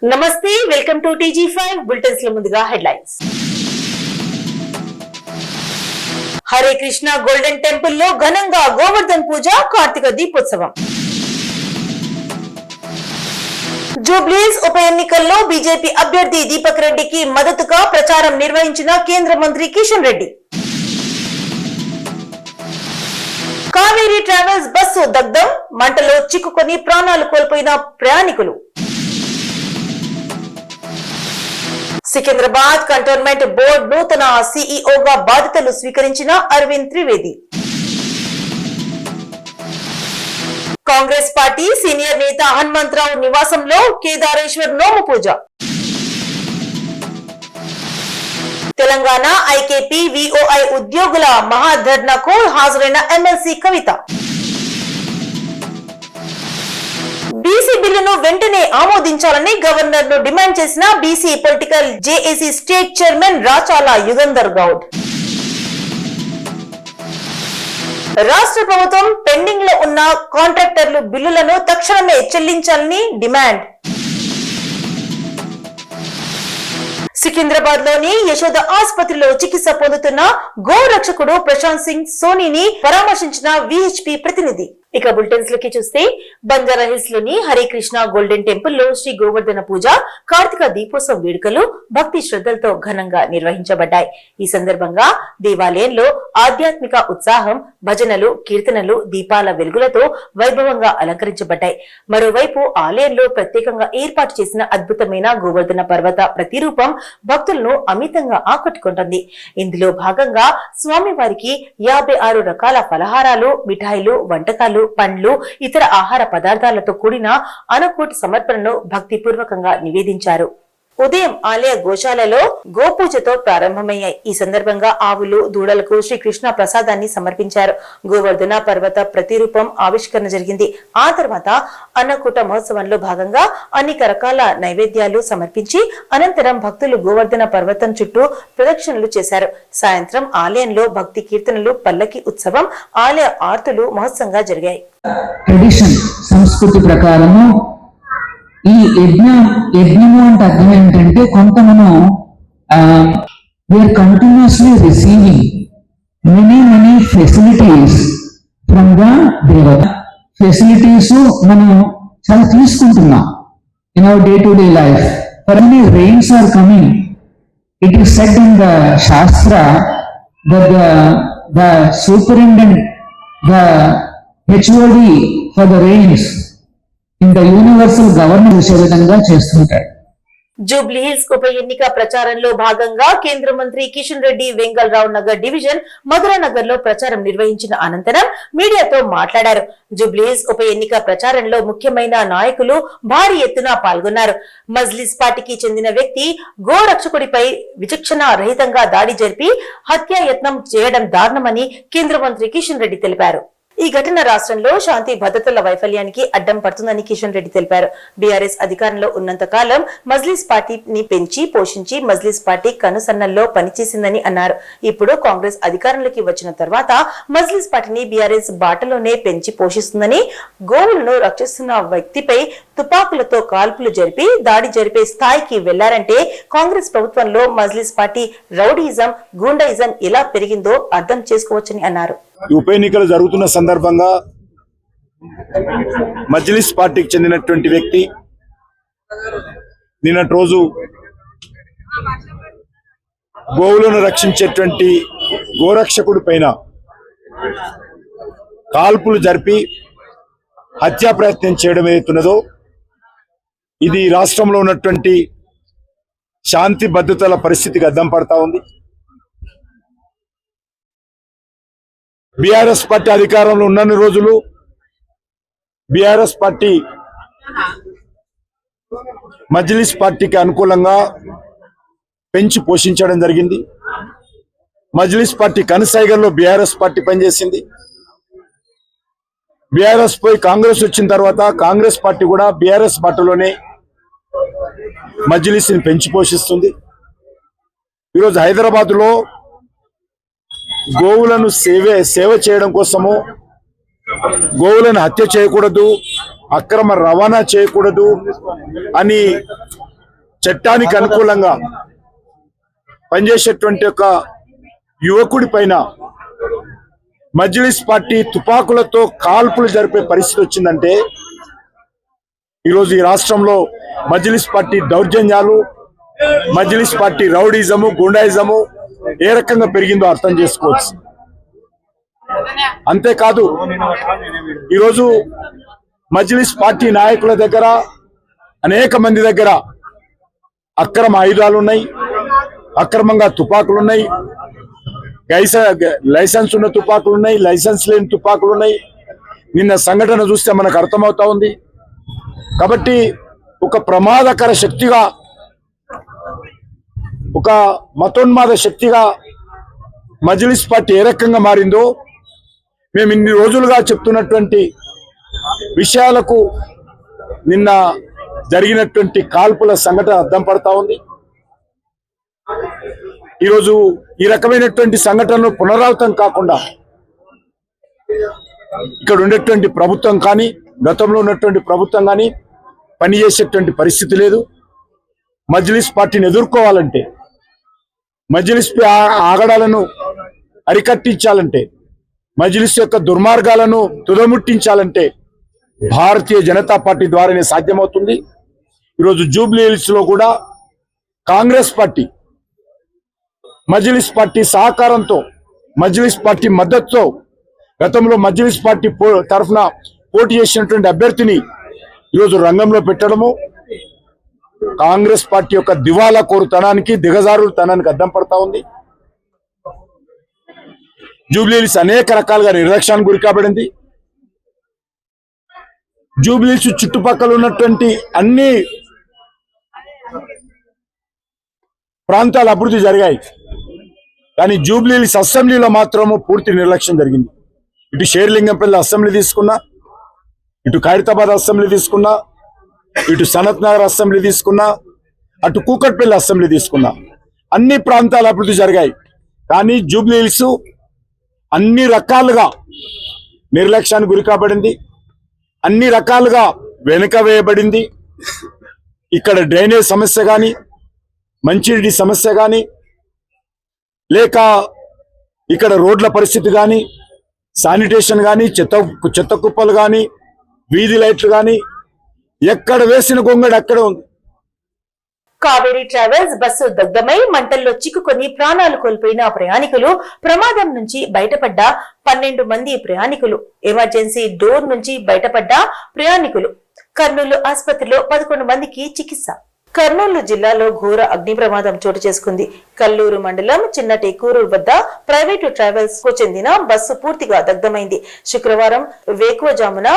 నమస్తే, welcome to TG5 bulletins లో ముందుగా headlines. Hare Krishna golden temple లో ఘనంగా గోవర్ధన్ పూజ, కార్తీక దీపోత్సవం. జూబ్లీస్ ఉప ఎన్నికల్లో బీజేపీ అభ్యర్థి దీపక్ రెడ్డికి మద్దతుగా ప్రచారం నిర్వహించిన కేంద్ర మంత్రి కిషన్ రెడ్డి. కావేరీ ట్రావెల్స్ బస్సు దగ్ధం, మంటలో చిక్కుకొని ప్రాణాలు కోల్పోయిన ప్రయాణికులు. సికింద్రాబాద్ కంటోన్మెంట్ బోర్డు నూతన సీఈఓగా బాధ్యతలు స్వీకరించిన అరవింద్ త్రివేది. కాంగ్రెస్ పార్టీ సీనియర్ నేత హనుమంతరావు నివాసంలో కేదారేశ్వర్ నోము పూజ. తెలంగాణ ఐకేపీ విఓఐ ఉద్యోగుల మహాధర్నాకు హాజరైన ఎమ్మెల్సీ కవిత. బీసీ బిల్లును వెంటనే ఆమోదించాలని గవర్నర్ ను డిమాండ్ చేసిన BC political JAC state chairman Rachala Yugandhar Goud. రాష్ట్ర ప్రభుత్వం పెండింగ్ లో ఉన్న కాంట్రాక్టర్లు బిల్లులను తక్షణమే చెల్లించాలని డిమాండ్. సికింద్రాబాద్ లోని యశోద ఆసుపత్రిలో చికిత్స పొందుతున్న గోరక్షకుడు ప్రశాంత్ సింగ్ సోనీని పరామర్శించిన విహెచ్పి ప్రతినిధి. ఇక బులెటిన్స్ లోకి చూస్తే, బంజారా హిల్స్ లోని హరే కృష్ణ గోల్డెన్ టెంపుల్ లో శ్రీ గోవర్ధన పూజ, కార్తీక దీపోత్సవ వేడుకలు భక్తి శ్రద్ధలతో ఘనంగా నిర్వహించబడ్డాయి. ఈ సందర్భంగా దేవాలయంలో ఆధ్యాత్మిక ఉత్సాహం, భజనలు, కీర్తనలు, దీపాల వెలుగులతో వైభవంగా అలంకరించబడ్డాయి. మరోవైపు ఆలయంలో ప్రత్యేకంగా ఏర్పాటు చేసిన అద్భుతమైన గోవర్ధన పర్వత ప్రతిరూపం భక్తులను అమితంగా ఆకట్టుకుంటుంది. ఇందులో భాగంగా స్వామివారికి 56 రకాల ఫలహారాలు, మిఠాయిలు, వంటకాలు, పండ్లు, ఇతర ఆహార పదార్థాలతో కూడిన అన్నకూట సమర్పణను భక్తిపూర్వకంగా నివేదించారు. ఉదయం ఆలయ గోశాలలో గోపూజతో ప్రారంభమయ్యాయి. ఈ సందర్భంగా ఆవులు, దూడలకు శ్రీకృష్ణ ప్రసాదాన్ని సమర్పించారు. గోవర్ధన పర్వత ప్రతిరూపం ఆవిష్కరణ జరిగింది. ఆ తర్వాత అన్నకూట మహోత్సవంలో భాగంగా అనేక రకాల నైవేద్యాలు సమర్పించి అనంతరం భక్తులు గోవర్ధన పర్వతం చుట్టూ ప్రదక్షిణలు చేశారు. సాయంత్రం ఆలయంలో భక్తి కీర్తనలు, పల్లకి ఉత్సవం, ఆలయ ఆర్తులు మహోత్సవంగా జరిగాయి. సంస్కృతి ప్రకారము ఈ యజ్ఞము అంటే అర్థం ఏంటంటే కొంత మనం we are continuously receiving many facilities from the దేవత. ఫెసిలిటీస్ మనం చాలా తీసుకుంటున్నాం in our day to day life. For many rains are coming. It is said in the శాస్త్ర that the superintendent, the HOD for the rains in the universal governor చేసే విధంగా చేస్తుంటాడు. Jubilee hills ఉప ఎన్నిక ప్రచారంలో భాగంగా కేంద్ర మంత్రి కిషన్ రెడ్డి వెంగళరావు నగర్ డివిజన్ మధురా నగర్ లో ప్రచారం నిర్వహించిన అనంతరం మీడియాతో మాట్లాడారు. జూబ్లీ హిల్స్ ఉప ఎన్నిక ప్రచారంలో ముఖ్యమైన నాయకులు భారీ ఎత్తున పాల్గొన్నారు. మజ్లిస్ పార్టీకి చెందిన వ్యక్తి గోరక్షకుడిపై విచక్షణ రహితంగా దాడి జరిపి హత్యాయత్నం చేయడం దారుణమని కేంద్ర మంత్రి కిషన్ రెడ్డి తెలిపారు. ఈ ఘటన రాష్ట్రంలో శాంతి భద్రతల వైఫల్యానికి అడ్డం పడుతుందని కిషన్ రెడ్డి తెలిపారు. బీఆర్ఎస్ అధికారంలో ఉన్నంత కాలం మజ్లిస్ పార్టీని పెంచి పోషించి మజ్లిస్ పార్టీ కనుసన్నల్లో పనిచేసిందని అన్నారు. ఇప్పుడు కాంగ్రెస్ అధికారంలోకి వచ్చిన తర్వాత మజ్లిస్ పార్టీని బీఆర్ఎస్ బాటలోనే పెంచి పోషిస్తుందని, గోవులను రక్షిస్తున్న వ్యక్తిపై తుపాకులతో కాల్పులు జరిపి దాడి జరిపే స్థాయికి వెళ్లారంటే కాంగ్రెస్ ప్రభుత్వంలో మజ్లిస్ పార్టీ రౌడీయిజం, గూండాయిజం ఎలా పెరిగిందో అర్థం చేసుకోవచ్చని అన్నారు. ఉప ఎన్నికలు జరుగుతున్న సందర్భంగా మజ్లిస్ పార్టీకి చెందినటువంటి వ్యక్తి నిన్నటి రోజు గోవులను రక్షించేటువంటి గోరక్షకుడి పైన కాల్పులు జరిపి హత్యా ప్రయత్నం చేయడం ఏదైతున్నదో ఇది రాష్ట్రంలో ఉన్నటువంటి శాంతి భద్రతల పరిస్థితికి అద్దం పడతా ఉంది. బీఆర్ఎస్ పార్టీ అధికారంలో ఉన్నన్ని రోజులు బీఆర్ఎస్ పార్టీ మజ్లిస్ పార్టీకి అనుకూలంగా పెంచి పోషించడం జరిగింది. మజ్లిస్ పార్టీ కనుసైగల్లో బీఆర్ఎస్ పార్టీ పనిచేసింది. బీఆర్ఎస్ పోయి కాంగ్రెస్ వచ్చిన తర్వాత కాంగ్రెస్ పార్టీ కూడా బీఆర్ఎస్ బాటలోనే మజ్లిస్ని పెంచి పోషిస్తుంది. ఈరోజు హైదరాబాద్ లో గోవులను సేవ చేయడం కోసము గోవులను హత్య చేయకూడదు, అక్రమ రవాణా చేయకూడదు అని చట్టానికి అనుకూలంగా పనిచేసేటువంటి ఒక యువకుడి పైన మజ్లిస్ పార్టీ తుపాకులతో కాల్పులు జరిపే పరిస్థితి వచ్చిందంటే ఈరోజు ఈ రాష్ట్రంలో మజ్లిస్ పార్టీ దౌర్జన్యాలు, మజ్లిస్ పార్టీ రౌడీజము, గుండాయిజము ఏ రకంగా పెరిగిందో అర్థం చేసుకోవచ్చు. అంతేకాదు ఈరోజు మజ్లిస్ పార్టీ నాయకుల దగ్గర, అనేక మంది దగ్గర అక్రమ ఆయుధాలు ఉన్నాయి, అక్రమంగా తుపాకులు ఉన్నాయి, లైసెన్స్ ఉన్న తుపాకులు ఉన్నాయి, లైసెన్స్ లేని తుపాకులు ఉన్నాయి. నిన్న సంఘటన చూస్తే మనకు అర్థమవుతా ఉంది. కాబట్టి ఒక ప్రమాదకర శక్తిగా, ఒక మతోన్మాద శక్తిగా మజ్లిస్ పార్టీ ఏ రకంగా మారిందో మేము ఇన్ని రోజులుగా చెప్తున్నటువంటి విషయాలకు నిన్న జరిగినటువంటి కాల్పుల సంఘటన అర్థం పడతా ఉంది. ఈరోజు ఈ రకమైనటువంటి సంఘటనలు పునరావృతం కాకుండా ఇక్కడ ఉండేటువంటి ప్రభుత్వం కానీ, గతంలో ఉన్నటువంటి ప్రభుత్వం కానీ పనిచేసేటువంటి పరిస్థితి లేదు. మజ్లిస్ పార్టీని ఎదుర్కోవాలంటే, మజ్లిస్ ఆగడాలను అరికట్టించాలంటే, మజ్లిస్ యొక్క దుర్మార్గాలను తుదముట్టించాలంటే భారతీయ జనతా పార్టీ ద్వారానే సాధ్యమవుతుంది. ఈరోజు జూబ్లీ హిల్స్ లో కూడా కాంగ్రెస్ పార్టీ మజ్లిస్ పార్టీ సహకారంతో, మజ్లిస్ పార్టీ మద్దతుతో గతంలో మజ్లిస్ పార్టీ తరఫున పోటీ చేసినటువంటి అభ్యర్థిని ఈరోజు రంగంలో పెట్టడము కాంగ్రెస్ పార్టీ యొక్క దివాలా కోరుతనానికి, దిగజారుతనానికి అద్దం పడతా ఉంది. జూబ్లీహిల్స్ అనేక రకాలుగా నిర్లక్ష్యానికి గురి కాబడింది. జూబ్లీహిల్స్ చుట్టుపక్కల ఉన్నటువంటి అన్ని ప్రాంతాల అభివృద్ధి జరిగాయి, కానీ జూబ్లీహిల్స్ అసెంబ్లీలో మాత్రము పూర్తి నిర్లక్ష్యం జరిగింది. ఇటు షేర్లింగంపల్లి అసెంబ్లీ తీసుకున్నా, ఇటు ఖైరతాబాద్ అసెంబ్లీ తీసుకున్నా, ఇటు సనత్ నగర్ అసెంబ్లీ తీసుకున్నా, అటు కూకట్పల్లి అసెంబ్లీ తీసుకున్నా, అన్ని ప్రాంతాల అభివృద్ధి జరిగాయి. కానీ జూబ్లీహిల్స్ అన్ని రకాలుగా నిర్లక్ష్యానికి గురి కాబడింది, అన్ని రకాలుగా వెనుక వేయబడింది. ఇక్కడ డ్రైనేజ్ సమస్య కానీ, మంచినీటి సమస్య కానీ, లేక ఇక్కడ రోడ్ల పరిస్థితి కానీ, శానిటేషన్ కానీ, చెత్త కుప్పలు కానీ, వీధి లైట్లు కానీ ఎక్కడ వేసిన గొంగడు అక్కడే ఉంది. కావేరీ ట్రావెల్స్ బస్సు దగ్ధమై మంటల్లో చిక్కుకొని ప్రాణాలు కోల్పోయిన ప్రయాణికులు, ప్రమాదం నుంచి బయటపడ్డ 12 మంది ప్రయాణికులు, ఎమర్జెన్సీ డోర్ నుంచి బయటపడ్డ ప్రయాణికులు. కర్నూలు ఆసుపత్రిలో 11 మందికి చికిత్స. కర్నూలు జిల్లాలో ఘోర అగ్ని ప్రమాదం చోటు చేసుకుంది. కల్లూరు మండలం చిన్నటేకూరు వద్ద ప్రైవేటు ట్రావెల్స్ కు చెందిన బస్సు పూర్తిగా దగ్ధమైంది. శుక్రవారం వేకువజామున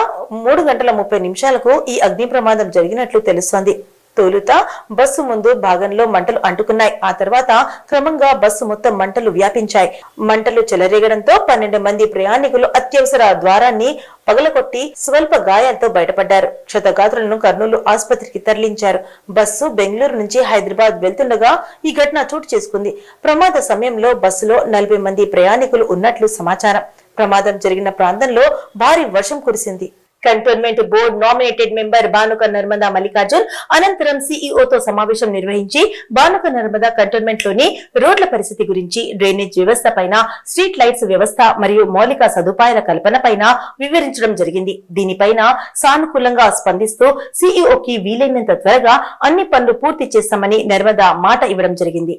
3:30 ఈ అగ్ని ప్రమాదం జరిగినట్లు తెలుస్తోంది. తొలుత బస్సు ముందు భాగంలో మంటలు అంటుకున్నాయి. ఆ తర్వాత క్రమంగా బస్సు మొత్తం మంటలు వ్యాపించాయి. మంటలు చెలరేగడంతో 12 మంది ప్రయాణికులు అత్యవసర ద్వారాన్ని పగలకొట్టి స్వల్ప గాయాలతో బయటపడ్డారు. క్షతగాత్రులను కర్నూలు ఆసుపత్రికి తరలించారు. బస్సు బెంగళూరు నుంచి హైదరాబాద్ వెళ్తుండగా ఈ ఘటన చోటు చేసుకుంది. ప్రమాద సమయంలో బస్సులో 40 మంది ప్రయాణికులు ఉన్నట్లు సమాచారం. ప్రమాదం జరిగిన ప్రాంతంలో భారీ వర్షం కురిసింది. Cantonment board nominated member Banuka Narmada Mallikarjun అనంతరం సీఈఓతో సమావేశం నిర్వహించి బానుక నర్మదా కంటోన్మెంట్ లోని రోడ్ల పరిస్థితి గురించి, డ్రైనేజ్ వ్యవస్థ పైన, స్ట్రీట్ లైట్స్ వ్యవస్థ మరియు మౌలిక సదుపాయాల కల్పన పైన వివరించడం జరిగింది. దీనిపైన సానుకూలంగా స్పందిస్తూ సీఈఓకి వీలైనంత త్వరగా అన్ని పనులు పూర్తి చేస్తామని నర్మదా మాట ఇవ్వడం జరిగింది.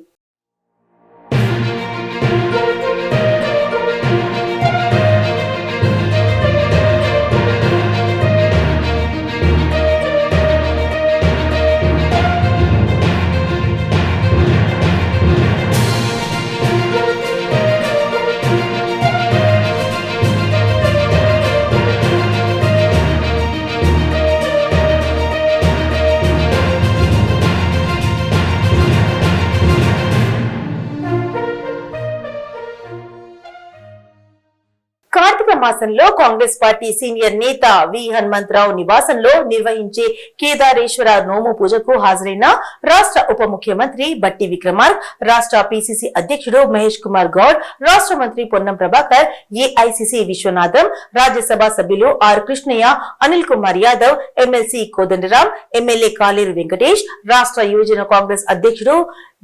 మాసంలో కాంగ్రెస్ పార్టీ సీనియర్ నేత వి హనుమంతరావు నివాసంలో నిర్వహించే కేదారేశ్వర నోము పూజకు హాజరైన రాష్ట్ర ఉప ముఖ్యమంత్రి బట్టి విక్రమార్క, రాష్ట్ర పిసిసి అధ్యక్షుడు మహేష్ కుమార్ గౌడ్, రాష్ట్ర మంత్రి పొన్నం ప్రభాకర్, ఏఐసిసి విశ్వనాథం, రాజ్యసభ సభ్యులు R Krishnaiah, Anil Kumar Yadav, MLC Kodandaram, MLA Kaleru Venkatesh, రాష్ట్ర యువజన కాంగ్రెస్ అధ్యక్షుడు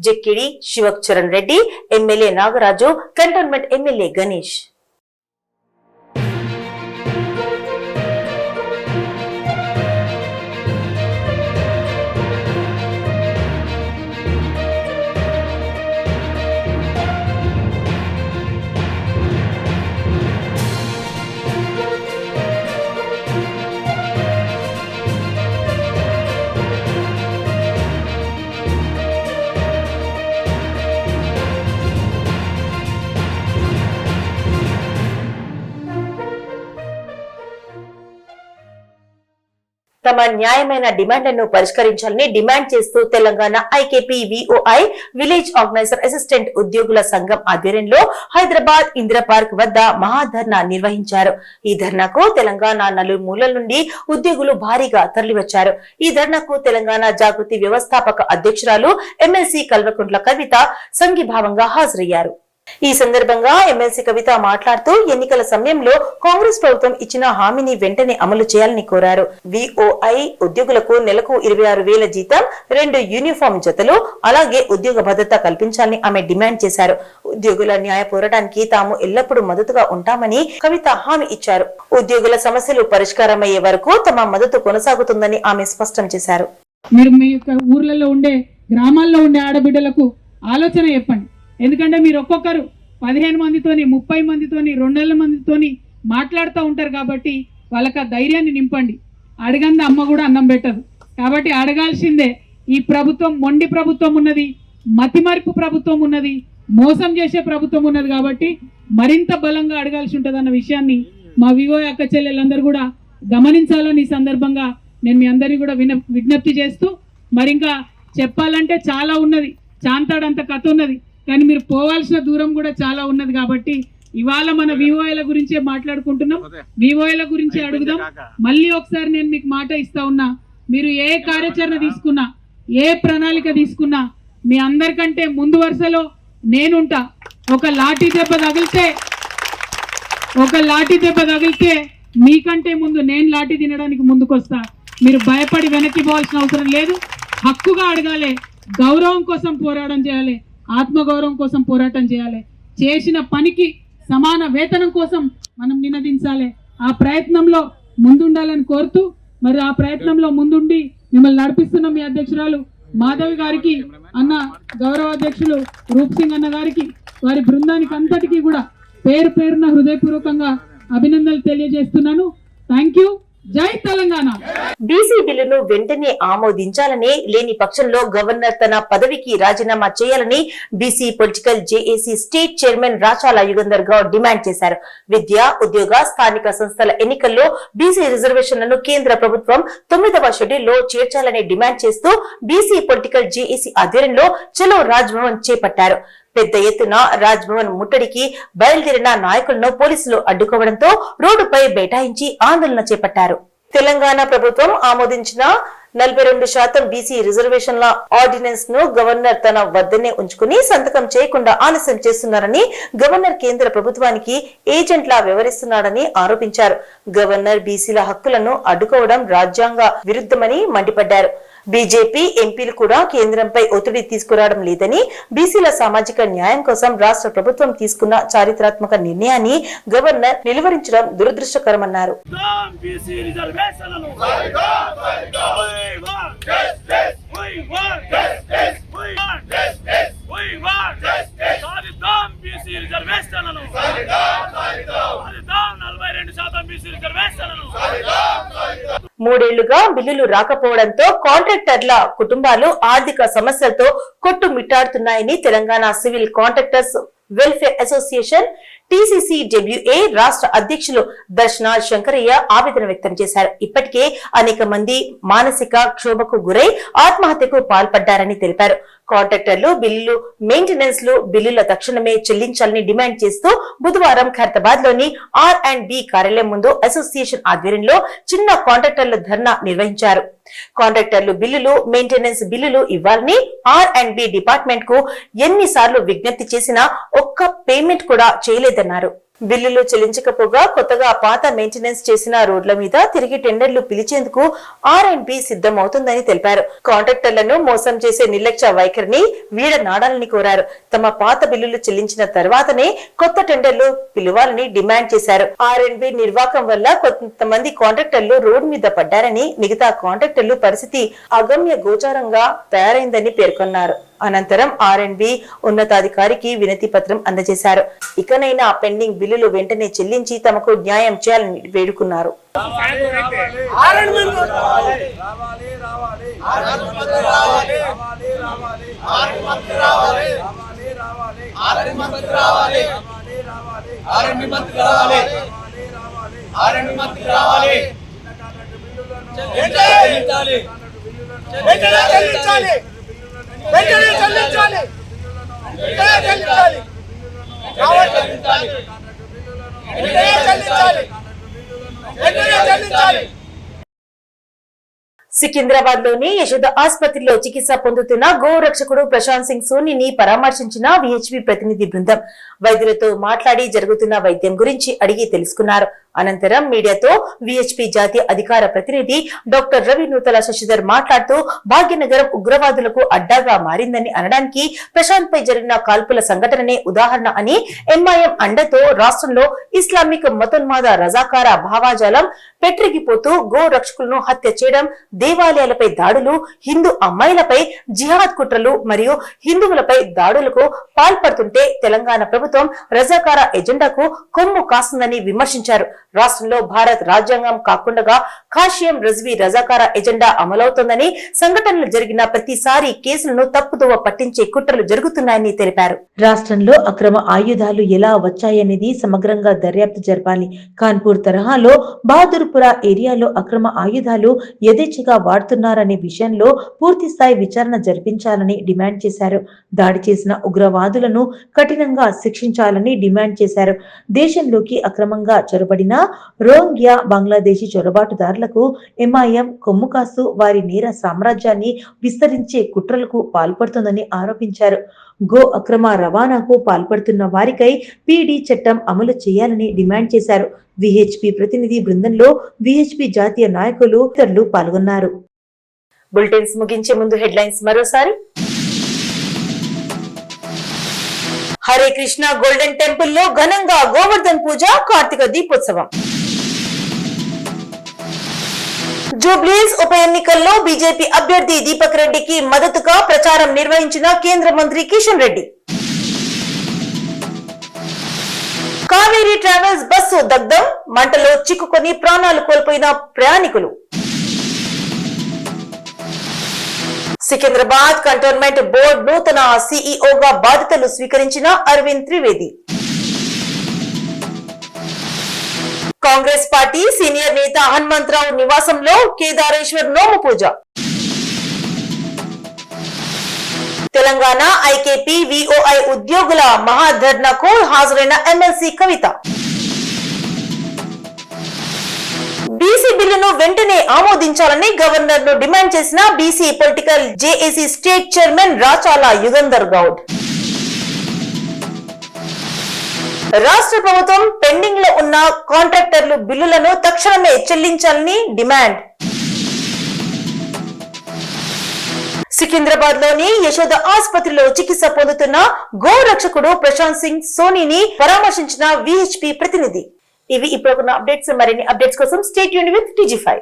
Jakkidi Sivacharan Reddy, MLA Nagaraju, cantonment MLA Ganesh. తమ న్యాయమైన డిమాండ్లను పరిష్కరించాలని డిమాండ్ చేస్తూ Telangana IKP VOI village organiser assistant ఉద్యోగుల సంఘం ఆధ్వర్యంలో హైదరాబాద్ ఇందిరా పార్క్ వద్ద మహాధర్నా నిర్వహించారు. ఈ ధర్నాకు తెలంగాణ నలుమూలల నుండి ఉద్యోగులు భారీగా తరలివచ్చారు. ఈ ధర్నాకు తెలంగాణ జాగృతి వ్యవస్థాపక అధ్యక్షురాలు ఎమ్మెల్సీ కల్వకుంట్ల కవిత సంఘీభావంగా హాజరయ్యారు. ఈ సందర్భంగా ఎమ్మెల్సీ కవిత మాట్లాడుతూ ఎన్నికల సమయంలో కాంగ్రెస్ ప్రభుత్వం ఇచ్చిన హామీని వెంటనే అమలు చేయాలని కోరారు. విఓఐ ఉద్యోగులకు నెలకు 26,000 జీతం, 2 యూనిఫామ్ జతలు, అలాగే ఉద్యోగ భద్రత కల్పించాలని ఆమె డిమాండ్ చేశారు. ఉద్యోగుల న్యాయ పోరాటానికి తాము ఎల్లప్పుడూ మద్దతుగా ఉంటామని కవిత హామీ ఇచ్చారు. ఉద్యోగుల సమస్యలు పరిష్కారమయ్యే వరకు తమ మద్దతు కొనసాగుతుందని ఆమె స్పష్టం చేశారు. మీరు మీ ఊర్లలో ఉండే గ్రామాల్లో ఉండే ఆడబిడ్డలకు ఆలోచన చెప్పండి. ఎందుకంటే మీరు ఒక్కొక్కరు 15 మందితోని, 30 మందితోని, 200 మందితోని మాట్లాడుతూ ఉంటారు కాబట్టి వాళ్ళకి ఆ ధైర్యాన్ని నింపండి. అడగంది అమ్మ కూడా అన్నం పెట్టదు కాబట్టి అడగాల్సిందే. ఈ ప్రభుత్వం మొండి ప్రభుత్వం ఉన్నది, మతిమరుపు ప్రభుత్వం ఉన్నది, మోసం చేసే ప్రభుత్వం ఉన్నది కాబట్టి మరింత బలంగా అడగాల్సి ఉంటుంది అన్న విషయాన్ని మా వివో అక్క చెల్లెలందరూ కూడా గమనించాలని ఈ సందర్భంగా నేను మీ అందరినీ కూడా విజ్ఞప్తి చేస్తూ, మరి ఇంకా చెప్పాలంటే చాలా ఉన్నది, చాంతాడంత కథ ఉన్నది, కానీ మీరు పోవాల్సిన దూరం కూడా చాలా ఉన్నది కాబట్టి ఇవాళ మన వివోఐల గురించే మాట్లాడుకుంటున్నాం, వివోఐల గురించే అడుగుదాం. మళ్ళీ ఒకసారి నేను మీకు మాట ఇస్తా ఉన్నా, మీరు ఏ కార్యాచరణ తీసుకున్నా, ఏ ప్రణాళిక తీసుకున్నా మీ అందరికంటే ముందు వరుసలో నేనుంటా. ఒక లాఠీ దెబ్బ తగిలితే మీకంటే ముందు నేను లాఠీ తినడానికి ముందుకొస్తా. మీరు భయపడి వెనక్కి పోవాల్సిన అవసరం లేదు. హక్కుగా అడగాలి, గౌరవం కోసం పోరాటం చేయాలి, ఆత్మగౌరవం కోసం పోరాటం చేయాలి, చేసిన పనికి సమాన వేతనం కోసం మనం నినదించాలి. ఆ ప్రయత్నంలో ముందుండాలని కోరుతూ, మరి ఆ ప్రయత్నంలో ముందుండి మిమ్మల్ని నడిపిస్తున్న మీ అధ్యక్షురాలు మాధవి గారికి, అన్న గౌరవ అధ్యక్షులు రూప్ సింగ్ అన్న గారికి, వారి బృందానికి అంతటికీ కూడా పేరు పేరున హృదయపూర్వకంగా అభినందనలు తెలియజేస్తున్నాను. Thank you. జై తెలంగాణ. బీసీ బిల్లును వెంటనే ఆమోదించాలని, లేని పక్షంలో గవర్నర్ తన పదవికి రాజీనామా చేయాలని BC political JAC state chairman Rachala Yugandhar Goud demand చేశారు. విద్య, ఉద్యోగ, స్థానిక సంస్థల ఎన్నికల్లో బీసీ రిజర్వేషన్లను కేంద్ర ప్రభుత్వం 9వ షెడ్యూల్లో చేర్చాలని డిమాండ్ చేస్తూ బీసీ పొలిటికల్ జేఏసీ ఆధ్వర్యంలో చలో రాజ్ భవన్ చేపట్టారు. పెద్ద ఎత్తున రాజ్ భవన్ ముట్టడికి బయలుదేరిన నాయకులను పోలీసులు అడ్డుకోవడంతో రోడ్డుపై బైఠాయించి ఆందోళన చేపట్టారు. తెలంగాణ ప్రభుత్వం ఆమోదించిన 42% బీసీ రిజర్వేషన్ల ఆర్డినెన్స్ ను గవర్నర్ తన వద్దనే ఉంచుకుని సంతకం చేయకుండా ఆలస్యం చేస్తున్నారని, గవర్నర్ కేంద్ర ప్రభుత్వానికి ఏజెంట్లా వ్యవహరిస్తున్నాడని ఆరోపించారు. గవర్నర్ బీసీల హక్కులను అడ్డుకోవడం రాజ్యాంగ విరుద్ధమని మండిపడ్డారు. బీజేపీ ఎంపీలు కూడా కేంద్రంపై ఒత్తిడి తీసుకురావడం లేదని, బీసీల సామాజిక న్యాయం కోసం రాష్ట్ర ప్రభుత్వం తీసుకున్న చారిత్రాత్మక నిర్ణయాన్ని గవర్నర్ నిలువరించడం దురదృష్టకరమన్నారు. మూడేళ్లుగా బిల్లులు రాకపోవడంతో కాంట్రాక్టర్ల కుటుంబాలు ఆర్థిక సమస్యలతో కొట్టుమిట్టాడుతున్నాయని Telangana civil contractors welfare association TCCWA రాష్ట్ర అధ్యక్షులు దర్శన శంకరయ్య ఆవేదన వ్యక్తం చేశారు. ఇప్పటికే అనేక మంది మానసిక క్షోభకు గురై ఆత్మహత్యకు పాల్పడ్డారని తెలిపారు. కాంట్రాక్టర్లు బిల్లులు, మెయింటెనెన్స్ బిల్లుల తక్షణమే చెల్లించాలని డిమాండ్ చేస్తూ బుధవారం ఖైరతాబాద్ లోని R&B కార్యాలయం ముందు అసోసియేషన్ ఆధ్వర్యంలో చిన్న కాంట్రాక్టర్ల ధర్నా నిర్వహించారు. కాంట్రాక్టర్లు బిల్లులు, మెయింటెనెన్స్ బిల్లులు ఇవ్వాలని R&B డిపార్ట్మెంట్ కు ఎన్నిసార్లు విజ్ఞప్తి చేసినా ఒక్క పేమెంట్ కూడా చేయలేదన్నారు. బిల్లులు చెల్లించకపోగా కొత్తగా పాత మెయింటెనెన్స్ చేసిన రోడ్ల మీద తిరిగి టెండర్లు పిలిచేందుకు R&B సిద్ధమవుతుందని తెలిపారు. కాంట్రాక్టర్లను మోసం చేసే నిర్లక్ష్య వైఖరిని వీడనాడాలని కోరారు. తమ పాత బిల్లులు చెల్లించిన తర్వాతనే కొత్త టెండర్లు పిలవాలని డిమాండ్ చేశారు. R&B నిర్వాకం వల్ల కొంతమంది కాంట్రాక్టర్లు రోడ్డు మీద పడ్డారని, మిగతా కాంట్రాక్టర్లు పరిస్థితి అగమ్య గోచారంగా తయారైందని పేర్కొన్నారు. అనంతరం R&B ఉన్నతాధికారికి వినతి పత్రం అందజేశారు. ఇకనైనా పెండింగ్ బిల్లులు వెంటనే చెల్లించి తమకు న్యాయం చేయాలని వేడుకున్నారు. సికింద్రాబాద్ లోని యశోద ఆసుపత్రిలో చికిత్స పొందుతున్న గోరక్షకుడు ప్రశాంత్ సింగ్ సోనీని పరామర్శించిన VHP ప్రతినిధి బృందం వైద్యులతో మాట్లాడి జరుగుతున్న వైద్యం గురించి అడిగి తెలుసుకున్నారు. అనంతరం మీడియాతో VHP జాతీయ అధికార ప్రతినిధి డాక్టర్ రవి నూతల శశిధర్ మాట్లాడుతూ భాగ్యనగరం ఉగ్రవాదులకు అడ్డాగా మారిందని అనడానికి ప్రశాంత్ పై జరిగిన కాల్పుల సంఘటననే ఉదాహరణ అని, MIM అండతో రాష్ట్రంలో ఇస్లామిక్ మతోన్మాద రజాకార భావాజాలం పెట్రిగిపోతూ గో రక్షకులను హత్య చేయడం, దేవాలయాలపై దాడులు, హిందూ అమ్మాయిలపై జిహాద్ కుట్రలు మరియు హిందువులపై దాడులకు పాల్పడుతుంటే తెలంగాణ ప్రభుత్వం రజాకార ఎజెండాకు కొమ్ము కాస్తుందని విమర్శించారు. రాష్ట్రంలో భారత్ రాజ్యాంగం కాకుండా కాషియం రజ్వీ రజాకార ఎజెండా అమలవుతోందని, సంఘటనలు జరిగిన ప్రతిసారి కేసులను తప్పుదోవ పట్టించే కుట్రలు జరుగుతున్నాయని తెలిపారు. రాష్ట్రంలో అక్రమ ఆయుధాలు ఎలా వచ్చాయనేది సమగ్రంగా దర్యాప్తు జరపాలి. కాన్పూర్ తరహాలో బహదూర్పురా ఏరియాలో అక్రమ ఆయుధాలు యథేచ్ఛగా వాడుతున్నారనే విషయంలో పూర్తి స్థాయి విచారణ జరిపించాలని డిమాండ్ చేశారు. దాడి చేసిన ఉగ్రవాదులను కఠినంగా శిక్షించాలని డిమాండ్ చేశారు. దేశంలోకి అక్రమంగా చొరబడిన రోహింగ్యా బంగ్లాదేశీ చొరబాటుదారులకు MIM కొమ్ము కాస్తూ వారి నేర సామ్రాజ్యాన్ని విస్తరించే కుట్రలకు పాల్పడుతుందని ఆరోపించారు. గో అక్రమ రవాణాకు పాల్పడుతున్న వారికై PD చట్టం అమలు చేయాలని డిమాండ్ చేశారు. VHP ప్రతినిధి బృందంలో VHP జాతీయ నాయకులు ఇతరులు పాల్గొన్నారు. బులెటిన్స్ ముగించే ముందు హెడ్లైన్స్ మరోసారి. హరే కృష్ణ గోల్డెన్ టెంపుల్ లో ఘనంగా గోవర్ధన్ పూజ, కార్తీక దీపోత్సవం. జూబ్లీస్ ఉప ఎన్నికల్లో బీజేపీ అభ్యర్థి దీపక్ రెడ్డికి మద్దతుగా ప్రచారం నిర్వహించిన కేంద్ర మంత్రి కిషన్ రెడ్డి. కావేరీ ట్రావెల్స్ బస్సు దగ్ధం, మంటలో చిక్కుకొని ప్రాణాలు కోల్పోయిన ప్రయాణికులు. సికింద్రాబాద్ కంటోన్మెంట్ బోర్డు నూతన CEOగా బాధ్యతలు స్వీకరించిన అరవింద్ త్రివేది. కాంగ్రెస్ పార్టీ సీనియర్ నేత హనుమంతరావు నివాసంలో కేదారేశ్వర్ నోము పూజ. తెలంగాణ IKP VOI ఉద్యోగుల మహాధర్నాకు హాజరైన MLC కవిత. బీసీ బిల్లును వెంటనే ఆమోదించాలని గవర్నర్ ను డిమాండ్ చేసిన BC political JAC state chairman Rachala Yugandhar Goud. రాష్ట్ర ప్రభుత్వం పెండింగ్ లో ఉన్న కాంట్రాక్టర్లు బిల్లులను తక్షణమే చెల్లించాలని డిమాండ్. సికింద్రాబాద్ లోని యశోద ఆసుపత్రిలో చికిత్స పొందుతున్న గోరక్షకుడు ప్రశాంత్ సింగ్ సోనీని పరామర్శించిన VHP ప్రతినిధి. ఇవి ఇప్పుడున్న అప్డేట్స్. మరిన్ని అప్డేట్స్ కోసం స్టే ట్యూన్డ్ విత్ TG5.